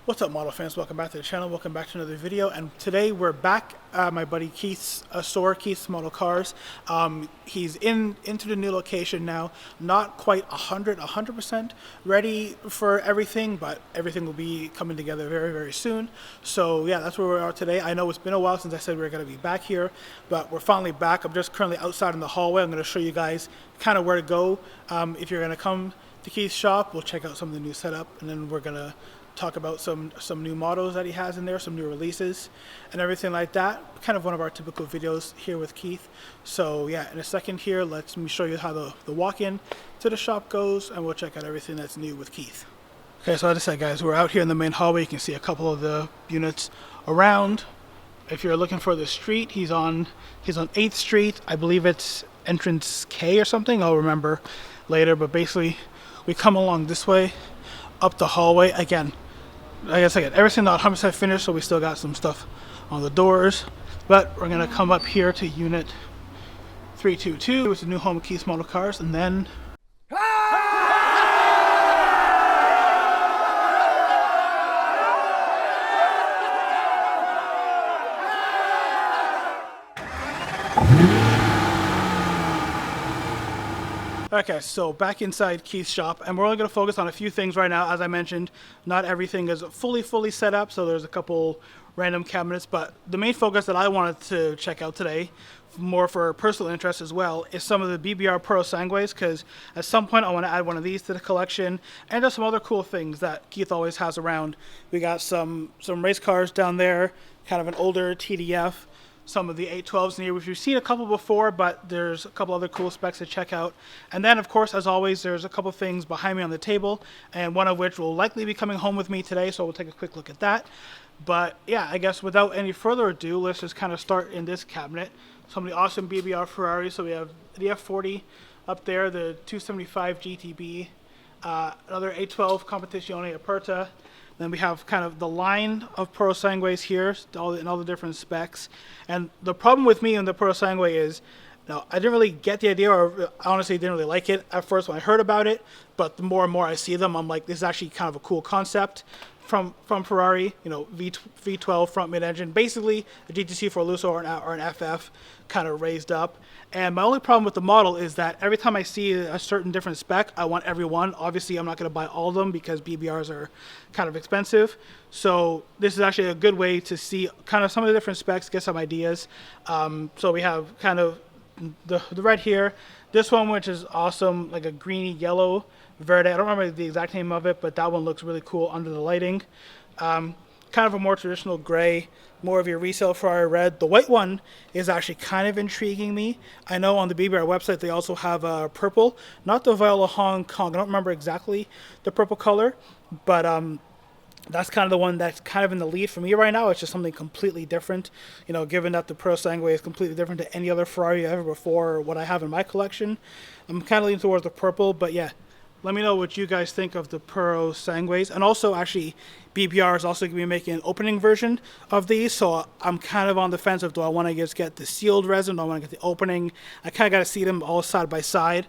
What's up, model fans? Welcome back to the channel. Welcome back to another video. And today we're back at my buddy Keith's store, Keith's Model Cars. He's into the new location now. Not quite 100% ready for everything, but everything will be coming together very, very soon. So yeah, that's where we are today. I know it's been a while since I said we were going to be back here, but we're finally back. I'm just currently outside in the hallway. I'm going to show you guys kind of where to go. If you're going to come to Keith's shop, we'll check out some of the new setup, and then we're going to talk about some new models that he has in there, some new releases and everything like that. Kind of one of our typical videos here with Keith. So yeah, in a second here, let me show you how the walk-in to the shop goes, and we'll check out everything that's new with Keith. Okay, so as I said, guys, we're out here in the main hallway. You can see a couple of the units around. If you're looking for the street, he's on 8th Street. I believe it's entrance K or something. I'll remember later, but basically we come along this way up the hallway. Again, I guess everything not 100% finished, so we still got some stuff on the doors. But we're gonna come up here to unit 322, which is the new home of Keith's Model Cars, and then okay, so back inside Keith's shop, and we're only going to focus on a few things right now. As I mentioned, not everything is fully set up, so there's a couple random cabinets, but the main focus that I wanted to check out today, more for personal interest as well, is some of the BBR Purosangues, because at some point I want to add one of these to the collection, and just some other cool things that Keith always has around. We got some race cars down there, kind of an older TDF, some of the 812s in here, which we've seen a couple before, but there's a couple other cool specs to check out. And then, of course, as always, there's a couple things behind me on the table, and one of which will likely be coming home with me today, so we'll take a quick look at that. But yeah, I guess without any further ado, let's just kind of start in this cabinet. Some of the awesome BBR Ferrari. So we have the F40 up there, the 275 GTB, another 812 Competizione Aperta. Then we have kind of the line of Purosangues here, in all the different specs. And the problem with me and the Purosangue is, I didn't really get the idea, or honestly didn't really like it at first when I heard about it. But the more and more I see them, I'm like, this is actually kind of a cool concept from Ferrari. V12 front mid-engine, basically a GTC for a Lusso or an FF kind of raised up. And my only problem with the model is that every time I see a certain different spec, I want every one. Obviously, I'm not going to buy all of them because BBRs are kind of expensive. So this is actually a good way to see kind of some of the different specs, get some ideas. So we have kind of the red here. This one, which is awesome, like a greeny yellow verde. I don't remember the exact name of it, but that one looks really cool under the lighting. Kind of a more traditional gray, more of your resale Ferrari red. The white one is actually kind of intriguing me. I know on the BBR website they also have purple, not the Viola Hong Kong. I don't remember exactly the purple color, but that's kind of the one that's kind of in the lead for me right now. It's just something completely different, given that the Purosangue is completely different to any other Ferrari ever before, or what I have in my collection. I'm kind of leaning towards the purple, but yeah. Let me know what you guys think of the Purosangues. And also, actually, BBR is also going to be making an opening version of these. So I'm kind of on the fence of, do I want to just get the sealed resin? Do I want to get the opening? I kind of got to see them all side by side.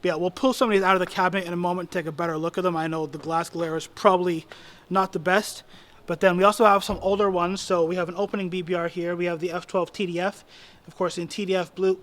But yeah, we'll pull some of these out of the cabinet in a moment, take a better look at them. I know the glass glare is probably not the best. But then we also have some older ones. So we have an opening BBR here. We have the F12 TDF, of course, in TDF blue.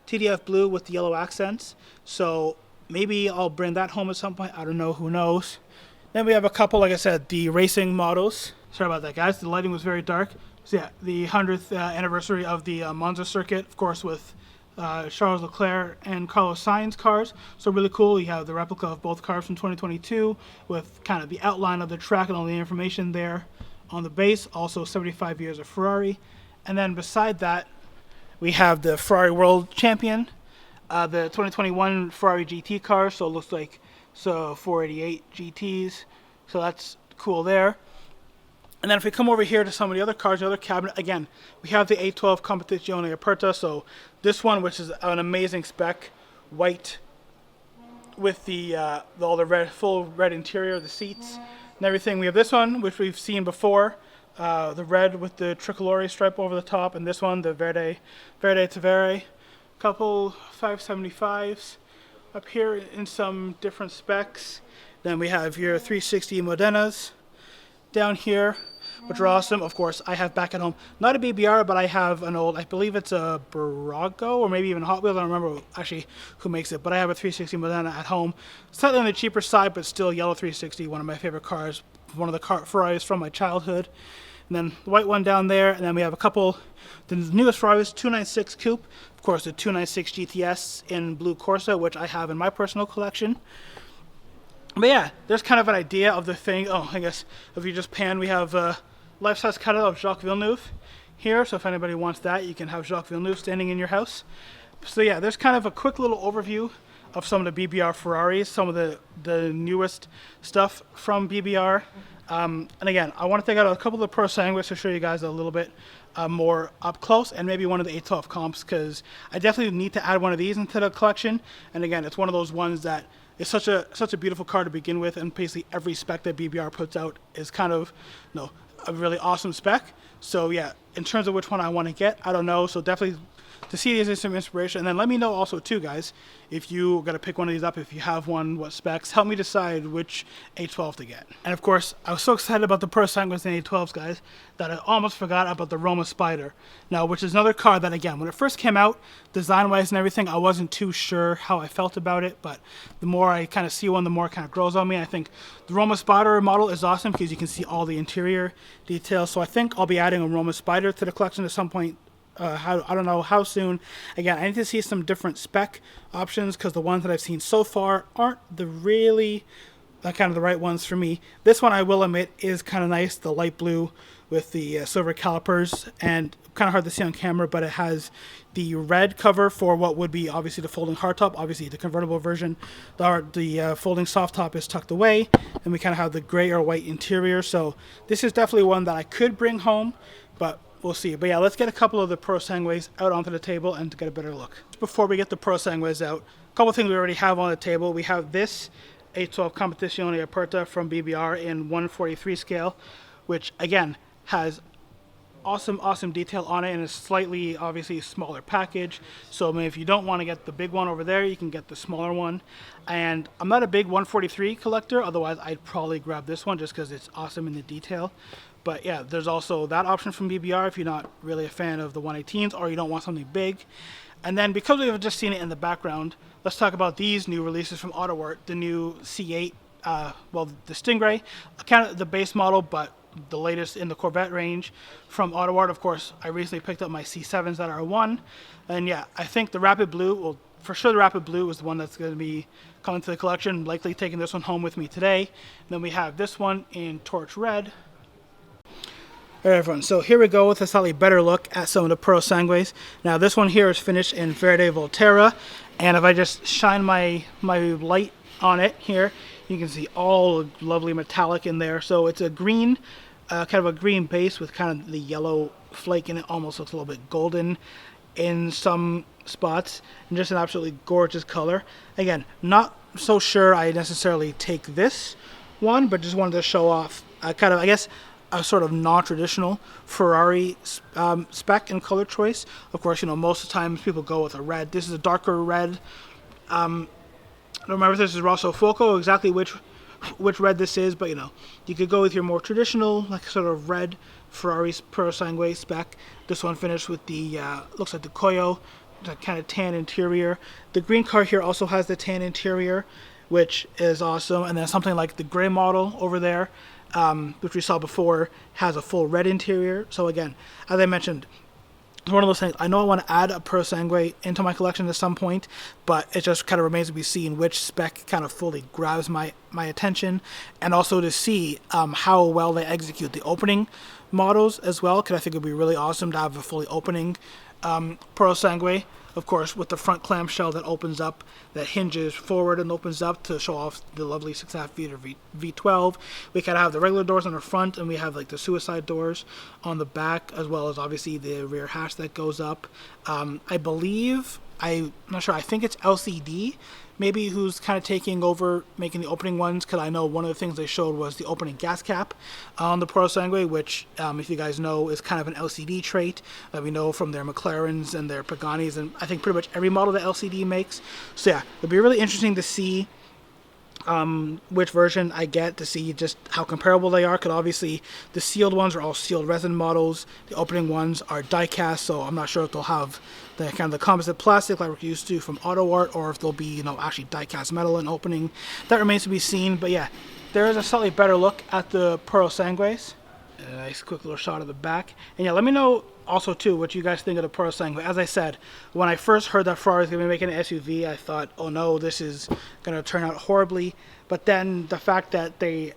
TDF blue with the yellow accents. So maybe I'll bring that home at some point. I don't know. Who knows? Then we have a couple, like I said, the racing models. Sorry about that, guys. The lighting was very dark. So yeah, the 100th anniversary of the Monza circuit, of course, with Charles Leclerc and Carlos Sainz cars. So really cool. You have the replica of both cars from 2022 with kind of the outline of the track and all the information there on the base. Also 75 years of Ferrari. And then beside that, we have the Ferrari World Champion. The 2021 Ferrari GT car, so it looks like 488 GTs, so that's cool there. And then if we come over here to some of the other cars, the other cabinet, again, we have the 812 Competizione Aperta, so this one, which is an amazing spec, white with the all the red, full red interior, the seats and everything. We have this one, which we've seen before, the red with the tricolore stripe over the top, and this one, the Verde Tavere. Couple 575s up here in some different specs. Then we have your 360 Modenas down here, which are awesome. Of course, I have back at home, not a BBR, but I have an old, I believe it's a Barago, or maybe even Hot Wheels. I don't remember actually who makes it, but I have a 360 Modena at home. Slightly on the cheaper side, but still yellow 360, one of my favorite cars, one of the Ferraris from my childhood. And then the white one down there, and then we have a couple, the newest Ferraris, 296 Coupe, of course the 296 GTS in blue Corsa, which I have in my personal collection. But yeah, there's kind of an idea of the thing. Oh, I guess if you just pan, we have a life-size cutout of Jacques Villeneuve here, so if anybody wants that, you can have Jacques Villeneuve standing in your house. So yeah, there's kind of a quick little overview of some of the BBR Ferraris, some of the newest stuff from BBR. And again, I want to take out a couple of the Purosangues to show you guys a little bit more up close, and maybe one of the 812 comps, because I definitely need to add one of these into the collection. And again, it's one of those ones that is such a beautiful car to begin with, and basically every spec that BBR puts out is kind of, you know, a really awesome spec. So yeah, in terms of which one I want to get, I don't know. So definitely to see these is some inspiration. And then let me know also too, guys, if you got to pick one of these up, if you have one, what specs, help me decide which A12 to get. And of course, I was so excited about the Purosangues and A12s, guys, that I almost forgot about the Roma Spyder. Now, which is another car that, again, when it first came out, design-wise and everything, I wasn't too sure how I felt about it, but the more I kind of see one, the more it kind of grows on me. I think the Roma Spyder model is awesome because you can see all the interior details. So I think I'll be adding a Roma Spyder to the collection at some point. I don't know how soon. Again, I need to see some different spec options because the ones that I've seen so far aren't the really kind of the right ones for me. This one, I will admit, is kind of nice, the light blue with the silver calipers, and kind of hard to see on camera, but it has the red cover for what would be obviously the folding hardtop. Obviously the convertible version, the folding soft top is tucked away, and we kind of have the gray or white interior. So this is definitely one that I could bring home, but we'll see. But yeah, let's get a couple of the Purosangues out onto the table and to get a better look. Before we get the Purosangues out, a couple of things we already have on the table. We have this A12 Competizione Aperta from BBR in 143 scale, which again has awesome detail on it, and a slightly obviously smaller package. So I mean, if you don't want to get the big one over there, you can get the smaller one. And I'm not a big 143 collector, otherwise I'd probably grab this one just because it's awesome in the detail. But yeah, there's also that option from BBR if you're not really a fan of the 118s or you don't want something big. And then because we've just seen it in the background, let's talk about these new releases from AutoWart, the new C8, well, the Stingray, kind of the base model, but the latest in the Corvette range from AutoWart. Of course, I recently picked up my C7s that are one. And yeah, I think the Rapid Blue, well, for sure the Rapid Blue is the one that's going to be coming to the collection, likely taking this one home with me today. And then we have this one in Torch Red. Alright everyone, so here we go with a slightly better look at some of the Purosangues. Now this one here is finished in Verde Volterra, and if I just shine my light on it here, you can see all lovely metallic in there. So it's a green, kind of a green base with kind of the yellow flake in it, almost looks a little bit golden in some spots, and just an absolutely gorgeous color. Again, not so sure I necessarily take this one, but just wanted to show off kind of, I guess, a sort of non-traditional Ferrari spec and color choice. Of course, you know, most of the times people go with a red. This is a darker red. I don't remember if this is Rosso Fuoco, exactly which red this is, but you know, you could go with your more traditional, like sort of red Ferrari Purosangue spec. This one finished with the, looks like the Coyo, that kind of tan interior. The green car here also has the tan interior, which is awesome. And then something like the gray model over there, which we saw before, has a full red interior. So again, as I mentioned, it's one of those things. I know I want to add a Purosangue into my collection at some point, but it just kind of remains to be seen which spec kind of fully grabs my attention, and also to see how well they execute the opening models as well, because I think it would be really awesome to have a fully opening Purosangue. Of course, with the front clamshell that opens up, that hinges forward and opens up to show off the lovely 6.5 liter V12. We kind of have the regular doors on the front, and we have like the suicide doors on the back, as well as obviously the rear hatch that goes up. I believe, I'm not sure, I think it's LCD maybe who's kind of taking over making the opening ones, because I know one of the things they showed was the opening gas cap on the Purosangue, which if you guys know is kind of an LCD trait that we know from their McLarens and their Paganis, and I think pretty much every model that LCD makes. So yeah, it'll be really interesting to see which version I get to see just how comparable they are. Because obviously the sealed ones are all sealed resin models. The opening ones are die cast, so I'm not sure if they'll have the kind of the composite plastic like we're used to from Auto Art, or if they'll be, you know, actually die cast metal in opening. That remains to be seen. But yeah, there is a slightly better look at the Purosangues. A nice quick little shot of the back. And yeah, let me know also too what you guys think of the Purosangue. As I said, when I first heard that Ferrari was going to be making an SUV, I thought, oh no, this is going to turn out horribly. But then the fact that they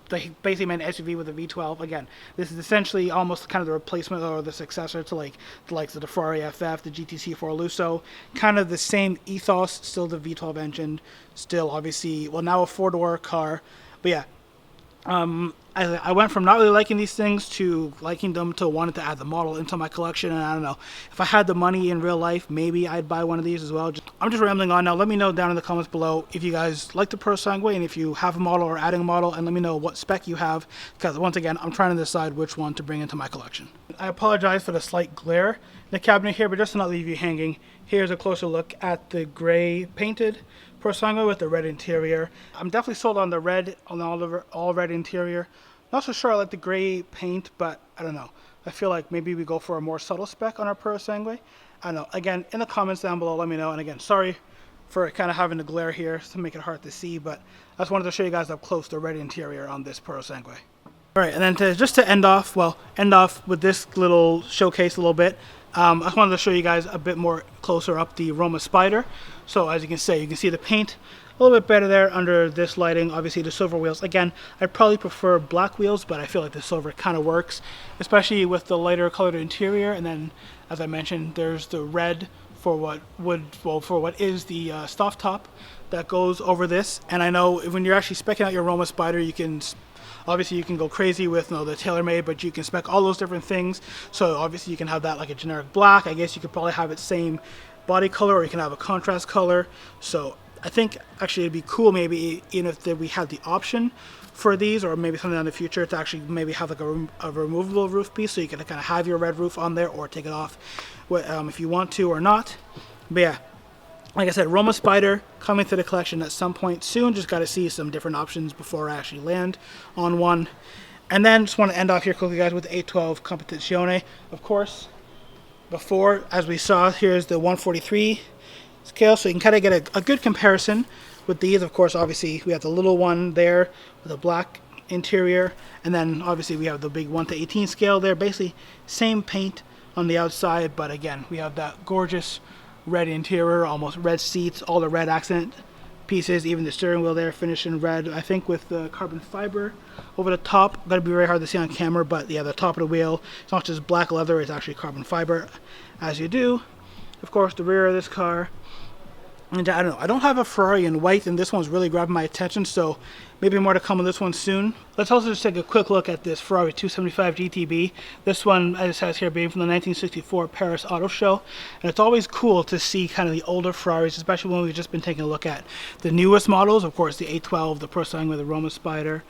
basically made an SUV with a V12. Again, this is essentially almost kind of the replacement or the successor to like the likes of the Ferrari FF, the GTC4 Lusso. Kind of the same ethos, still the V12 engine, still obviously, well, now a four-door car. But yeah, I went from not really liking these things to liking them to wanting to add the model into my collection. And I don't know, if I had the money in real life, maybe I'd buy one of these as well. I'm just rambling on now. Let me know down in the comments below if you guys like the Purosangue and if you have a model or adding a model, and let me know what spec you have, because once again, I'm trying to decide which one to bring into my collection. I apologize for the slight glare in the cabinet here, but just to not leave you hanging, here's a closer look at the gray painted Purosangue with the red interior. I'm definitely sold on the red, on the all red interior. Not so sure I like the gray paint, but I don't know. I feel like maybe we go for a more subtle spec on our Purosangue. I don't know. Again, in the comments down below, let me know. And again, sorry for kind of having the glare here to make it hard to see, but I just wanted to show you guys up close the red interior on this Purosangue. All right, and then just to end off with this little showcase a little bit, I just wanted to show you guys a bit more closer up the Roma Spyder. So as you can see the paint a little bit better there under this lighting. Obviously the silver wheels. Again, I'd probably prefer black wheels, but I feel like the silver kind of works, especially with the lighter colored interior. And then, as I mentioned, there's the red for what is the soft top that goes over this. And I know when you're actually speccing out your Roma Spyder, you can obviously you can go crazy with, you know, the tailor-made, but you can spec all those different things. So obviously you can have that like a generic black. I guess you could probably have it same body color, or you can have a contrast color. So I think actually it'd be cool maybe even if we had the option for these, or maybe something in the future to actually maybe have like a removable roof piece, so you can kind of have your red roof on there or take it off if you want to or not. But yeah, like I said, Roma Spyder coming to the collection at some point soon. Just got to see some different options before I actually land on one. And then just want to end off here quickly, guys, with the 812 Competizione. Of course, before, as we saw, here's the 143 scale, so you can kind of get a good comparison with these. Of course, obviously, we have the little one there with a black interior, and then obviously we have the big 1/18 scale there. Basically, same paint on the outside, but again, we have that gorgeous red interior, almost red seats, all the red accent pieces, even the steering wheel there finished in red, I think with the carbon fiber over the top. Gotta be very hard to see on camera, but yeah, the top of the wheel, it's not just black leather, it's actually carbon fiber, as you do. Of course, the rear of this car. And I don't know, I don't have a Ferrari in white, and this one's really grabbing my attention, so maybe more to come on this one soon. Let's also just take a quick look at this Ferrari 275 GTB. This one, as it says here, being from the 1964 Paris Auto Show. And it's always cool to see kind of the older Ferraris, especially when we've just been taking a look at the newest models. Of course, the 812, the Purosangue with the Roma Spyder.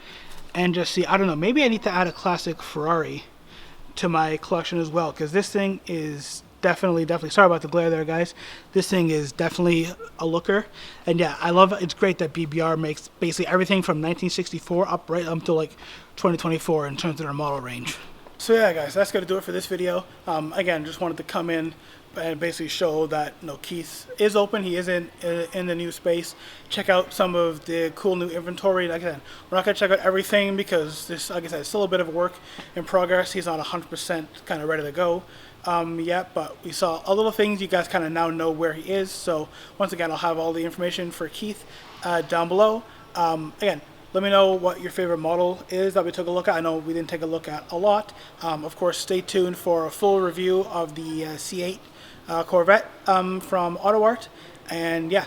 And just see, I don't know, maybe I need to add a classic Ferrari to my collection as well, because this thing is definitely, sorry about the glare there, guys. This thing is definitely a looker. And yeah, I love it. It's great that BBR makes basically everything from 1964 up right up to like 2024 in terms of their model range. So yeah, guys, that's gonna do it for this video. Again, just wanted to come in and basically show that, you know, Keith is open. He is in the new space. Check out some of the cool new inventory. Like I said, we're not gonna check out everything because this, like I said, it's still a bit of a work in progress. He's not 100% kind of ready to go yet, but we saw a little things. You guys kind of now know where he is. So once again, I'll have all the information for Keith down below. Again, let me know what your favorite model is that we took a look at. I know we didn't take a look at a lot. Of course, stay tuned for a full review of the C8 Corvette from Auto Art. And yeah,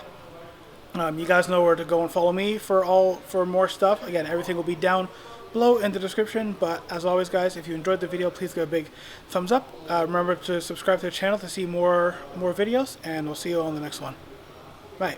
you guys know where to go and follow me for more stuff. Again, everything will be down below in the description. But as always, guys, if you enjoyed the video, please give a big thumbs up. Remember to subscribe to the channel to see more videos, and we'll see you on the next one. Bye.